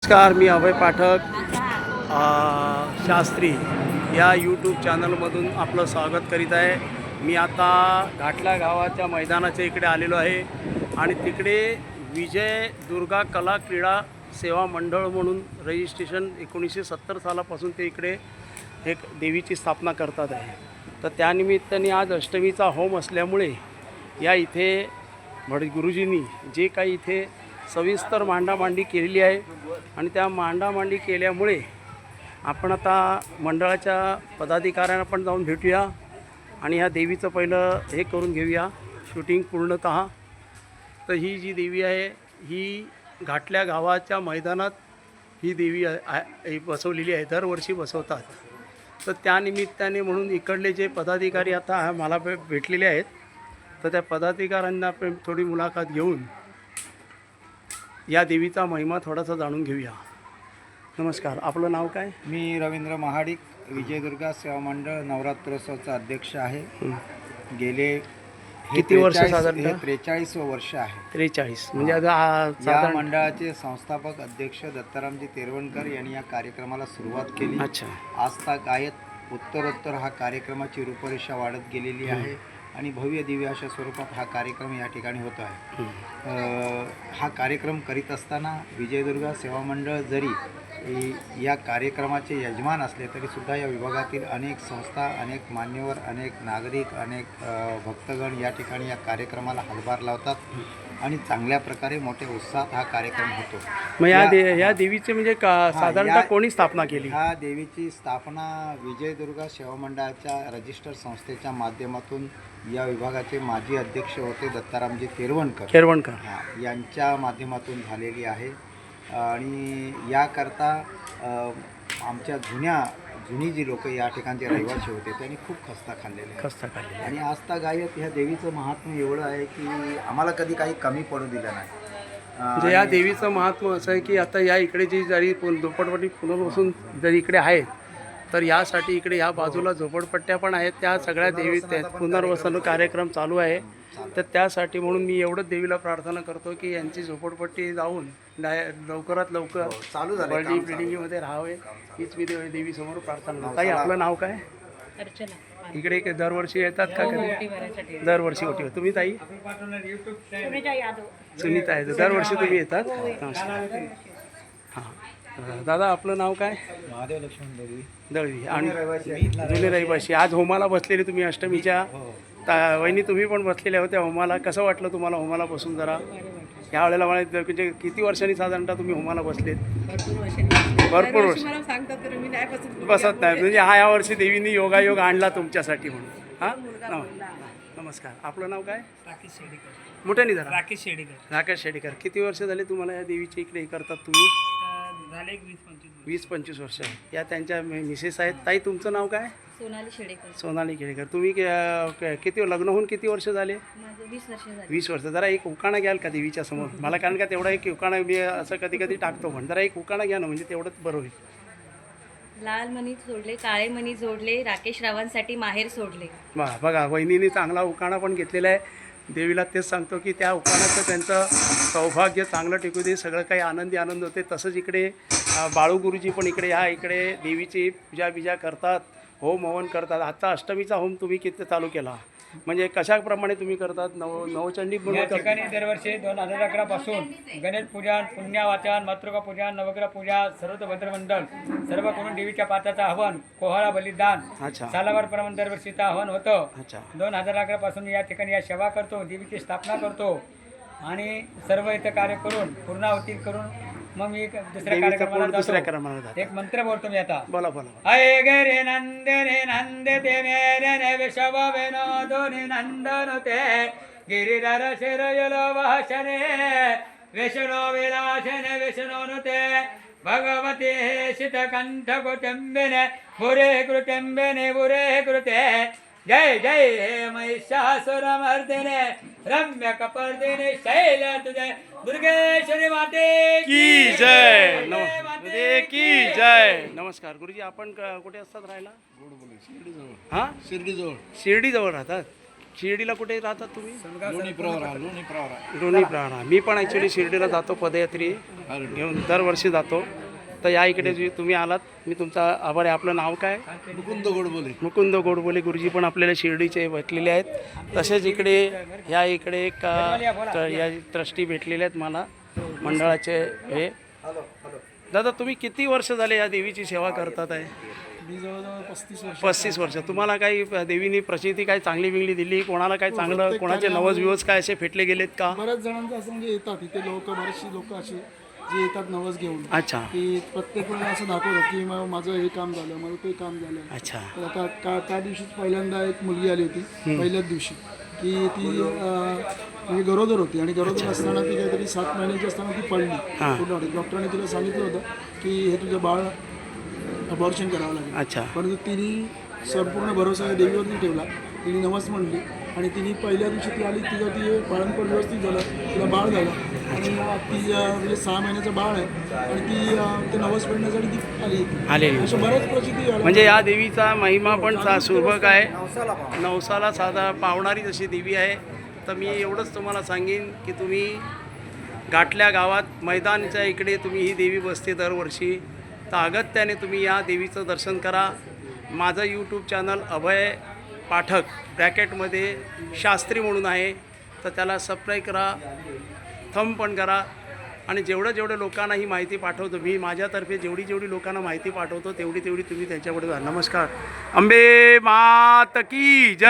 नमस्कार, मी अभय पाठक शास्त्री या यूट्यूब चॅनलमधून आपलं स्वागत करीत आहे. मी आता घाटला गावाच्या मैदानाच्या इकडे आलेलो आहे आणि तिकडे विजय दुर्गा कला क्रीडा सेवा मंडळ म्हणून रजिस्ट्रेशन 1970 सालापासून ते इकडे एक देवीची स्थापना करतात आहे. तर त्यानिमित्ताने आज अष्टमीचा होम असल्यामुळे या इथे गुरुजींनी जे काही इथे सविस्तर मांडामांडी केलेली आहे आणि त्या मांडामांडी केल्यामुळे आपण आता मंडळाच्या पदाधिकाऱ्यांना पण जाऊन भेटूया आणि ह्या देवीचं पहिलं हे करून घेऊया शूटिंग पूर्णतः. तर ही जी देवी आहे ही घाटल्या गावाच्या मैदानात ही देवी बसवलेली आहे, दरवर्षी बसवतात. तर त्यानिमित्ताने म्हणून इकडले जे पदाधिकारी आता मला भेटलेले आहेत तर त्या पदाधिकाऱ्यांना आपण थोडी मुलाखत घेऊन या देवीचा महिमा थोडासा जाणून घेऊया. नमस्कार, आपलं नाव काय? मी रवींद्र महाडिक, विजयदुर्गा सेवा मंडळ नवरात्रोत्सवाचा अध्यक्ष आहे. गेले किती वर्ष? साधारण 43 वर्ष आहे. 43 म्हणजे आता या मंडळाचे संस्थापक अध्यक्ष दत्तारामजी तेरवणकर यांनी या कार्यक्रमाला सुरुवात केली. अच्छा. आस्था गायत उत्तरोत्तर हा कार्यक्रमाची रूपरेषा वाढत गेलेली आहे आणि भव्य दिव्य अशा स्वरूपात हा कार्यक्रम या ठिकाणी होत आहे. हा कार्यक्रम करीत असताना विजयदुर्गा सेवा मंडळ जरी या कार्यक्रमाचे यजमान असले तरीसुद्धा या विभागातील अनेक संस्था, अनेक मान्यवर, अनेक नागरिक, अनेक भक्तगण या ठिकाणी या कार्यक्रमाला हातभार लावतात आणि चांगल्या प्रकारे मोठ्या उत्साहात हा कार्यक्रम होतो. मग या देवीचे म्हणजे साधारणतः कोणी स्थापना केली? ह्या देवीची स्थापना विजयदुर्गा सेवा मंडळाच्या रजिस्टर संस्थेच्या माध्यमातून या विभागाचे माजी अध्यक्ष होते दत्तारामजी तेरवणकर यांच्या माध्यमातून झालेली आहे. आणि याकरता आमच्या जुनी जी लोक या ठिकाणचे रहिवासी होते त्यांनी खूप खस्ता खाल्लेले आणि आस्था गायत ह्या देवीचं महात्म्य एवढं आहे की आम्हाला कधी काही कमी पडू दिलं नाही. म्हणजे या देवीचं महात्म्य असं आहे की आता या इकडे जी जरी झोपडपट्टी पुनर्वसून जरी इकडे आहेत तर यासाठी इकडे या बाजूला झोपडपट्ट्या पण आहेत, त्या सगळ्या देवी पुनर्वसन कार्यक्रम चालू आहे. तर त्यासाठी म्हणून मी एवढंच देवीला प्रार्थना करतो की यांची झोपडपट्टी जाऊन लवकरात लवकर चालू झाली बिल्डिंगमध्ये राहावे हीच मी देवीसमोर प्रार्थना करतो. ताई, आपलं नाव काय? अर्चना. इकडे दरवर्षी येतात का? दरवर्षी ओटी. तुम्ही ताई? सुनीता आहे. दरवर्षी तुम्ही येतात? नमस्कार. हां दादा, आपलं नाव काय? महादेव लक्ष्मण दळवी. आणि जुने रहिवासी आज होमाला बसलेले तुम्ही अष्टमीच्या. वहिनी तुम्ही पण बसलेल्या होत्या होमाला. कसं वाटलं तुम्हाला होमाला बसून? जरा यावेळेला मला म्हणजे किती वर्षांनी साधारणतः तुम्ही होमाला बसलेत? भरपूर वर्ष बसत नाही म्हणजे या वर्षी देवींनी योगायोग आणला तुमच्यासाठी म्हणून. हां नमस्कार, आपलं नाव काय? राकेश शेडीकर. मोठ्याने जरा. राकेश शेडीकर. किती वर्ष झाले तुम्हाला या देवीच्या इकडे करतात तुम्ही? झाले 20-25 वर्ष. या त्यांच्या मिसेस आहेत. ताई, तुमचं नाव काय? सोनाली केळेकर. तुम्ही किती लग्न होऊन किती वर्ष झाले? 20 वर्ष. जरा एक उकाणा घ्याल का देवीच्या समोर? मला कारण का तेवढा एक उकाणा मी असं कधी कधी टाकतो पण जरा एक उकाणा घ्या ना, म्हणजे तेवढंच बरं होईल. लाल मणी सोडले, काळे मणी जोडले, राकेश रावांसाठी माहेर सोडले. बघा, वहिनीने चांगला उकाणा पण घेतलेला आहे. देवीला तेच सांगतो की त्या उकाणाचं त्यांचं सौभाग्य चांगलं टिकू दे, सगळं काही आनंद होते. तसंच इकडे बाळू गुरुजी पण इकडे देवीची पूजा करतात, होम हवन करतात. आता अष्टमीचा होम तुम्ही किती चालू केला, म्हणजे कशाप्रमाणे तुम्ही करतात? नवचंडी या ठिकाणी दरवर्षी 2011 पासून गणेश पूजन, पुण्यावाचन, मातृका पूजन, नवग्रह पूजा, सर्व भद्रमंडळ सर्व करून देवीच्या पात्राचं आव्हान, कोहळा बलिदान, सालावर प्रमाण दरवर्षीचं आव्हान होतं. 2011 पासून या ठिकाणी या सेवा करतो, देवीची स्थापना करतो आणि सर्व इथं कार्य करून पूर्णाहुती करून मग मी दुसऱ्या कार्यक्रमाला एक मंत्र बोलतो मी आता. बोला. अय गे रे नंदे ते मेरे विषव विनोदोनि नंदन ते गिरिधर शिरयलो वाशने विष्णु विलासने विष्णुनुते भगवती शीतकंठ कुटुंबिने बुरे कृते जय जय हे महिषासुरमर्दिने रम्य कपर्दिने शैल तुझे दुर्गेश्वरी माते की जय. की जय. नमस्कार गुरुजी, आपण कुठे असतात राहायला? शिर्डीजवळ राहतात. शिर्डीला कुठे राहतात तुम्ही? लोणी प्रवरा लोणी प्रहारा. मी पण ॲक्च्युली शिर्डीला जातो पदयात्री घेऊन, दरवर्षी जातो. तर या इकडे जे तुम्ही आलात, मी तुमचा आभार आहे. आपलं नाव काय? मुकुंद गोडबोले गुरुजी पण आपल्याला शिर्डीचे भेटलेले आहेत. तसेच इकडे ह्या इकडे एक या ट्रस्टी भेटलेले आहेत मला मंडळाचे. हे दादा, तुम्ही किती वर्ष झाले या देवीची सेवा करतात आहे? मी जवळजवळ 35 वर्ष. तुम्हाला काही देवीने प्रचिती काही चांगली बिंगली दिली? कोणाला काही चांगलं, कोणाचे नवस विवस काय असे फेटले गेलेत का? बऱ्याच जणांचं असं म्हणजे येतात इथे लोक, बरेचशी लोक अशी जे येतात नवस घेऊन, अच्छा की प्रत्येक वेळेला असं दाखवतात की माझं हे काम झालं, माझं ते काम झालं. अच्छा. तर आता त्या दिवशीच पहिल्यांदा एक मुलगी आली होती पहिल्याच दिवशी, की ती म्हणजे गरोदर होती आणि गरोदर असताना ती काहीतरी 7 महिन्याची असताना ती पडली पूर्ण. डॉक्टरांनी तिला सांगितलं होतं की हे तुझं बाळ अबॉर्शन करावं लागेल. अच्छा. परंतु तिने संपूर्ण भरोसा देवीवरती ठेवला. तिने नमस म्हणली आणि तिने पहिल्या दिवशी ती आली, तिचं ती बाळंतपण व्यवस्थित झालं, तिला बाळ झालं आणि ती म्हणजे 6 महिन्याचं बाळ आहे आणि ती ते नवस फेडण्यासाठी ती आली. अशा बऱ्याच प्रचिती झाल्या. म्हणजे या देवीचा महिमा पण सुबक आहे. नवसाला साधा पावणारी जशी देवी आहे. तर मी एवढंच तुम्हाला सांगेन की तुम्ही गाठल्या गावात मैदानच्या इकडे तुम्ही ही देवी बसते दरवर्षी. तर अगत्याने तुम्ही या देवीचं दर्शन करा. माझं यूट्यूब चॅनल अभय पाठक ब्रॅकेटमध्ये शास्त्री म्हणून आहे, तर त्याला सबस्क्राईब करा, थंब पण करा. आणि जेवढं लोकांना ही माहिती पाठवतो मी, माझ्यातर्फे जेवढी लोकांना माहिती पाठवतो तेवढी तुम्ही त्यांच्याकडे जा. नमस्कार. अंबे मात की जय.